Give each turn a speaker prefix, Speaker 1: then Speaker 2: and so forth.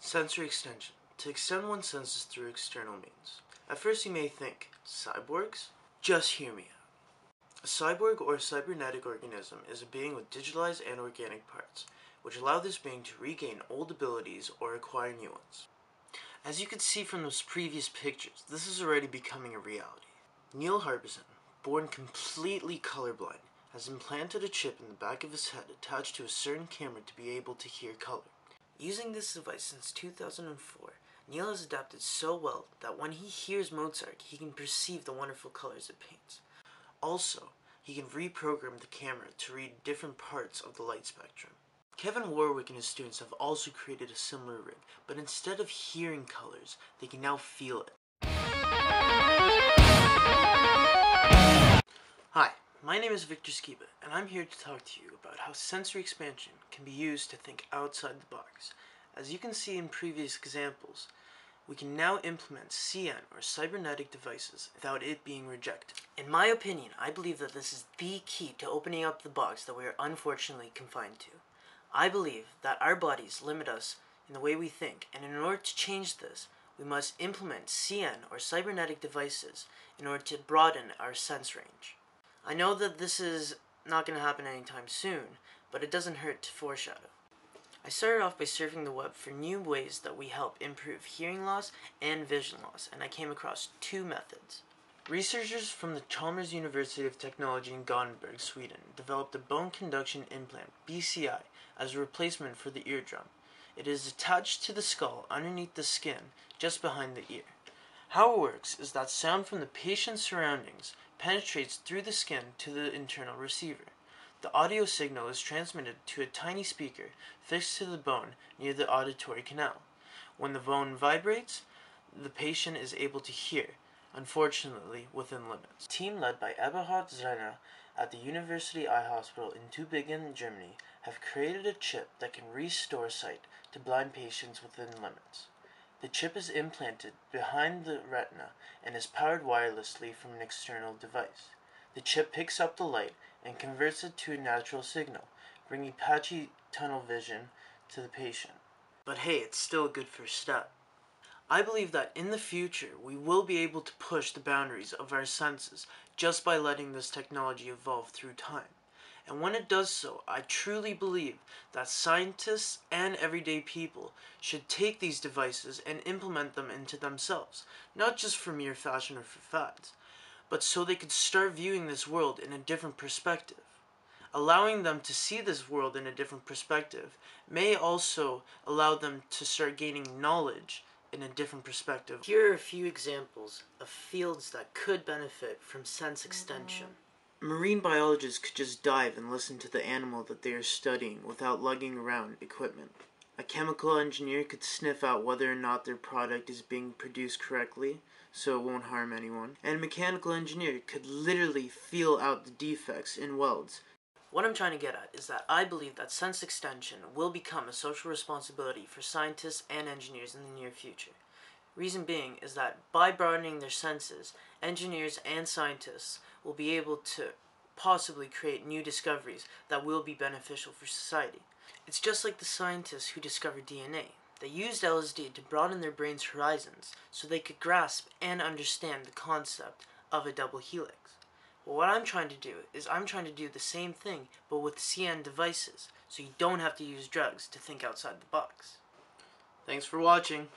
Speaker 1: Sensory extension. To extend one's senses through external means. At first you may think, cyborgs? Just hear me out. A cyborg or cybernetic organism is a being with digitalized and organic parts, which allow this being to regain old abilities or acquire new ones. As you can see from those previous pictures, this is already becoming a reality. Neil Harbison, born completely colorblind, has implanted a chip in the back of his head attached to a certain camera to be able to hear color. Using this device since 2004, Neil has adapted so well that when he hears Mozart, he can perceive the wonderful colors it paints. Also, he can reprogram the camera to read different parts of the light spectrum. Kevin Warwick and his students have also created a similar rig, but instead of hearing colors, they can now feel it. Hi, my name is Victor Skiba, and I'm here to talk to you about how sensory expansion can be used to think outside the box. As you can see in previous examples, we can now implement CN or cybernetic devices without it being rejected. In my opinion, I believe that this is the key to opening up the box that we are unfortunately confined to. I believe that our bodies limit us in the way we think, and in order to change this, we must implement CN or cybernetic devices in order to broaden our sense range. I know that this is not going to happen anytime soon, but it doesn't hurt to foreshadow. I started off by surfing the web for new ways that we help improve hearing loss and vision loss, and I came across two methods. Researchers from the Chalmers University of Technology in Gothenburg, Sweden, developed a bone conduction implant, BCI, as a replacement for the eardrum. It is attached to the skull underneath the skin, just behind the ear. How it works is that sound from the patient's surroundings penetrates through the skin to the internal receiver. The audio signal is transmitted to a tiny speaker fixed to the bone near the auditory canal. When the bone vibrates, the patient is able to hear, unfortunately within limits. A team led by Eberhard Zrenner at the University Eye Hospital in Tübingen, Germany, have created a chip that can restore sight to blind patients within limits. The chip is implanted behind the retina and is powered wirelessly from an external device. The chip picks up the light and converts it to a natural signal, bringing patchy tunnel vision to the patient. But hey, it's still a good first step. I believe that in the future we will be able to push the boundaries of our senses just by letting this technology evolve through time. And when it does so, I truly believe that scientists and everyday people should take these devices and implement them into themselves, not just for mere fashion or for fads, but so they could start viewing this world in a different perspective. Allowing them to see this world in a different perspective may also allow them to start gaining knowledge in a different perspective. Here are a few examples of fields that could benefit from sense extension. Marine biologists could just dive and listen to the animal that they are studying without lugging around equipment. A chemical engineer could sniff out whether or not their product is being produced correctly, so it won't harm anyone. And a mechanical engineer could literally feel out the defects in welds. What I'm trying to get at is that I believe that sense extension will become a social responsibility for scientists and engineers in the near future. Reason being is that by broadening their senses, engineers and scientists will be able to possibly create new discoveries that will be beneficial for society. It's just like the scientists who discovered DNA. They used LSD to broaden their brain's horizons so they could grasp and understand the concept of a double helix. Well, what I'm trying to do is I'm trying to do the same thing but with CN devices, so you don't have to use drugs to think outside the box. Thanks for watching.